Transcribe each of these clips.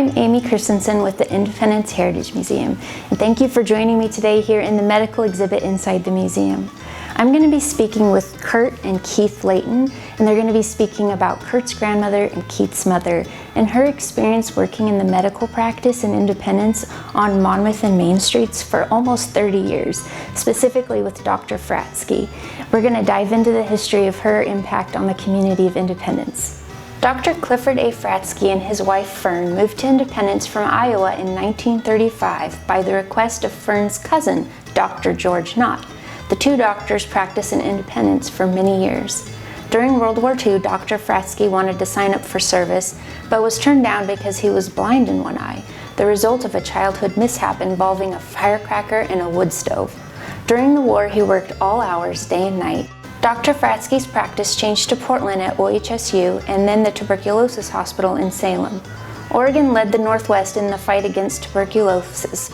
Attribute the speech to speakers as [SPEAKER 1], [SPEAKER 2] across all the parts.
[SPEAKER 1] I'm Amy Christensen with the Independence Heritage Museum, and thank you for joining me today here in the medical exhibit inside the museum. I'm going to be speaking with Kurt and Keith Layton, and they're going to be speaking about Kurt's grandmother and Keith's mother and her experience working in the medical practice in Independence on Monmouth and Main Streets for almost 30 years, specifically with Dr. Fratzke. We're going to dive into the history of her impact on the community of Independence. Dr. Clifford A. Fratzke and his wife Fern moved to Independence from Iowa in 1935 by the request of Fern's cousin, Dr. George Knott. The two doctors practiced in Independence for many years. During World War II, Dr. Fratzke wanted to sign up for service, but was turned down because he was blind in one eye, the result of a childhood mishap involving a firecracker and a wood stove. During the war, he worked all hours, day and night. Dr. Fratzke's practice changed to Portland at OHSU and then the Tuberculosis Hospital in Salem. Oregon led the Northwest in the fight against tuberculosis.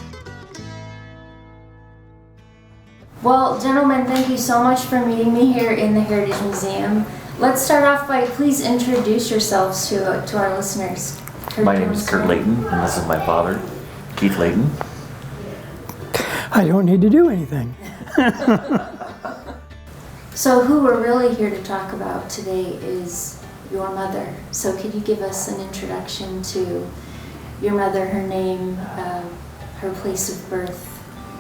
[SPEAKER 1] Well, gentlemen, thank you so much for meeting me here in the Heritage Museum. Let's start off by please introduce yourselves to our listeners.
[SPEAKER 2] My name is Kurt Layton, and this is my father, Keith Layton.
[SPEAKER 3] I don't need to do anything.
[SPEAKER 1] So who we're really here to talk about today is your mother. So could you give us an introduction to your mother, her name, her place of birth,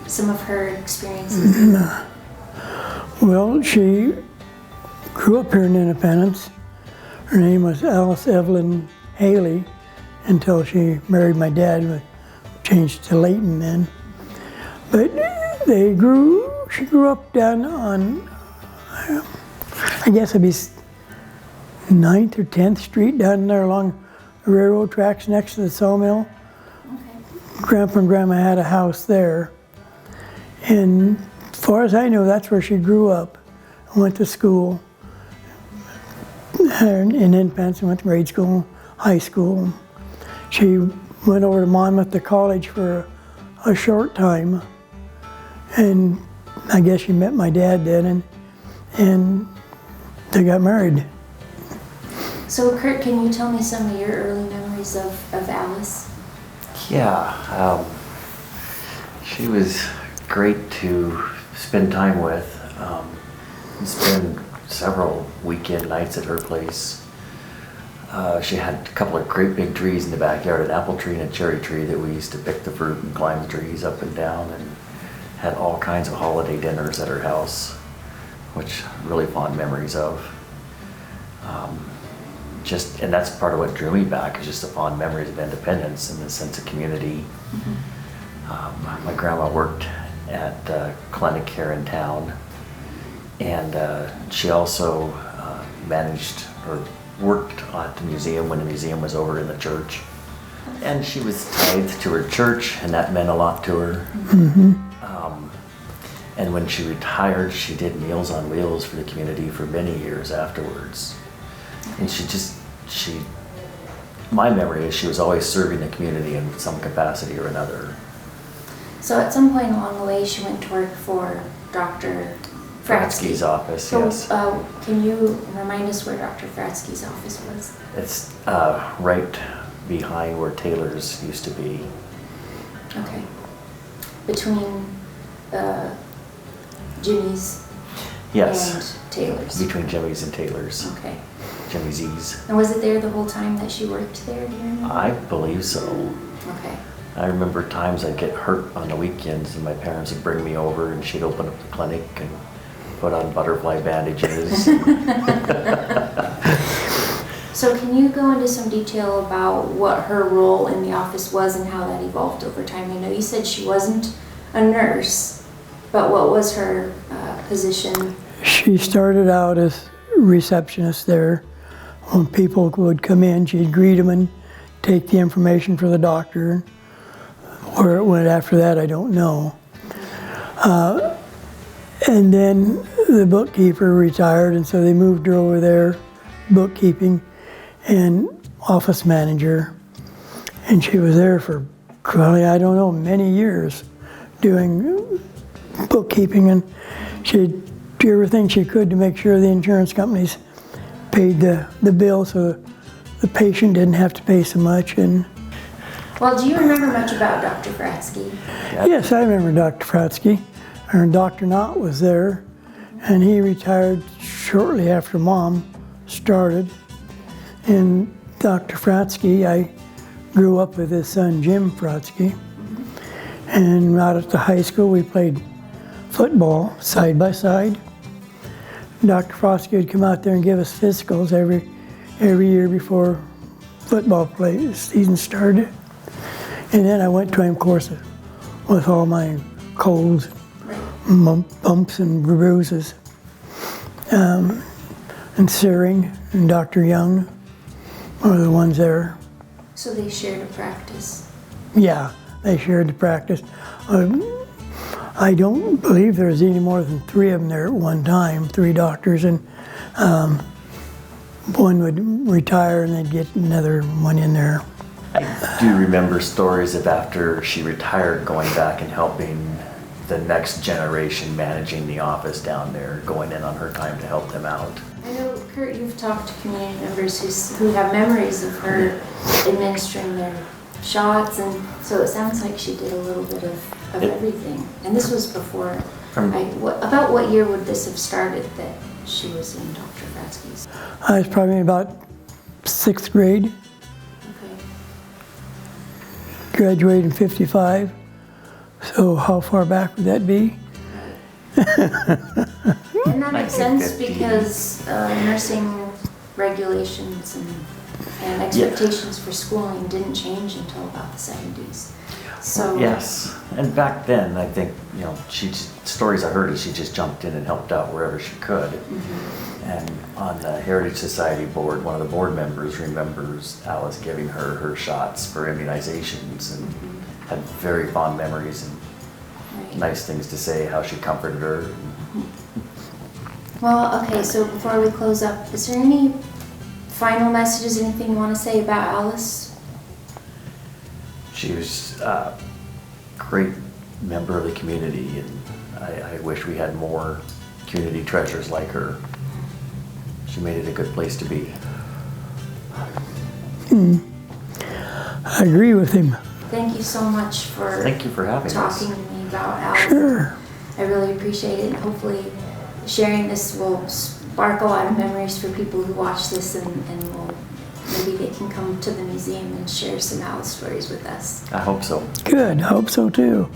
[SPEAKER 1] some of her experiences?
[SPEAKER 3] Well, she grew up here in Independence. Her name was Alice Evelyn Haley until she married my dad, but changed to Layton then. But she grew up down on, I guess it'd be 9th or 10th Street down there along the railroad tracks next to the sawmill. Okay. Grandpa and Grandma had a house there. And as far as I know, that's where she grew up. Went to school in Independence, went to grade school, high school. She went over to Monmouth to college for a short time. And I guess she met my dad then, and they got married.
[SPEAKER 1] So Kurt, can you tell me some of your early memories of Alice?
[SPEAKER 2] Yeah, she was great to spend time with. Spend several weekend nights at her place. She had a couple of great big trees in the backyard, an apple tree and a cherry tree that we used to pick the fruit and climb the trees up and down, and had all kinds of holiday dinners at her house, which really fond memories of. And that's part of what drew me back, is just the fond memories of Independence and the sense of community. Mm-hmm. My grandma worked at clinic here in town, and she also managed or worked at the museum when the museum was over in the church. And she was tithed to her church, and that meant a lot to her. Mm-hmm. And when she retired, she did Meals on Wheels for the community for many years afterwards. And my memory is she was always serving the community in some capacity or another.
[SPEAKER 1] So at some point along the way, she went to work for Dr.
[SPEAKER 2] Fratzke's office,
[SPEAKER 1] so,
[SPEAKER 2] yes.
[SPEAKER 1] Can you remind us where Dr. Fratzke's office was?
[SPEAKER 2] It's right behind where Taylor's used to be.
[SPEAKER 1] Okay. Between Jimmy's
[SPEAKER 2] yes.
[SPEAKER 1] and Taylor's?
[SPEAKER 2] Between Jimmy's and Taylor's.
[SPEAKER 1] Okay.
[SPEAKER 2] Jimmy's E's.
[SPEAKER 1] And was it there the whole time that she worked there, do you remember?
[SPEAKER 2] I believe so.
[SPEAKER 1] Okay.
[SPEAKER 2] I remember times I'd get hurt on the weekends and my parents would bring me over and she'd open up the clinic and put on butterfly bandages.
[SPEAKER 1] So can you go into some detail about what her role in the office was and how that evolved over time? I know you said she wasn't a nurse, but what was her position?
[SPEAKER 3] She started out as receptionist there. When people would come in, she'd greet them and take the information for the doctor. Where it went after that, I don't know. And then the bookkeeper retired, and so they moved her over there, bookkeeping and office manager. And she was there for probably, I don't know, many years doing bookkeeping, and she'd do everything she could to make sure the insurance companies paid the bill so the patient didn't have to pay so much. And
[SPEAKER 1] Well, do you remember much about Dr. Fratzke?
[SPEAKER 3] Yes, I remember Dr. Fratzke. And Dr. Knott was there, and he retired shortly after Mom started. And Dr. Fratzke, I grew up with his son Jim Fratzke. And out at the high school, we played football side by side. Dr. Fratzke would come out there and give us physicals every year before football play season started. And then I went to him, of course, with all my colds, bumps and bruises. And Searing and Dr. Young were the ones there.
[SPEAKER 1] So they shared a practice?
[SPEAKER 3] Yeah, they shared the practice. I don't believe there's any more than 3 of them there at one time, 3 doctors, and one would retire and they'd get another one in there.
[SPEAKER 2] I do remember stories of after she retired going back and helping the next generation managing the office down there, going in on her time to help them out.
[SPEAKER 1] I know, Kurt, you've talked to community members who have memories of her administering their shots, and so it sounds like she did a little bit of everything. And this was before, about what year would this have started that she was in Dr. Fratzke's?
[SPEAKER 3] I was probably about 6th grade,
[SPEAKER 1] Okay.
[SPEAKER 3] graduated in '55. So how far back would that be?
[SPEAKER 1] And that makes sense
[SPEAKER 2] 1950.
[SPEAKER 1] because nursing regulations and expectations for schooling didn't change until about the 70s. So
[SPEAKER 2] Yes, and back then, I think, stories I heard is she just jumped in and helped out wherever she could. And on the Heritage Society board, one of the board members remembers Alice giving her shots for immunizations and had very fond memories and
[SPEAKER 1] Right.
[SPEAKER 2] nice things to say, how she comforted her.
[SPEAKER 1] Well, okay, so before we close up, is there any final messages, anything you want to say about Alice?
[SPEAKER 2] She was a great member of the community, and I wish we had more community treasures like her. She made it a good place to be.
[SPEAKER 3] I agree with him.
[SPEAKER 1] Thank you so much for
[SPEAKER 2] Thank you for having us.
[SPEAKER 1] talking to me about Alice.
[SPEAKER 3] Sure.
[SPEAKER 1] I really appreciate it, and hopefully sharing this will spark a lot of memories for people who watch this, and maybe they can come to the museum and share some Alice stories with us.
[SPEAKER 2] I hope so.
[SPEAKER 3] Good, hope so too.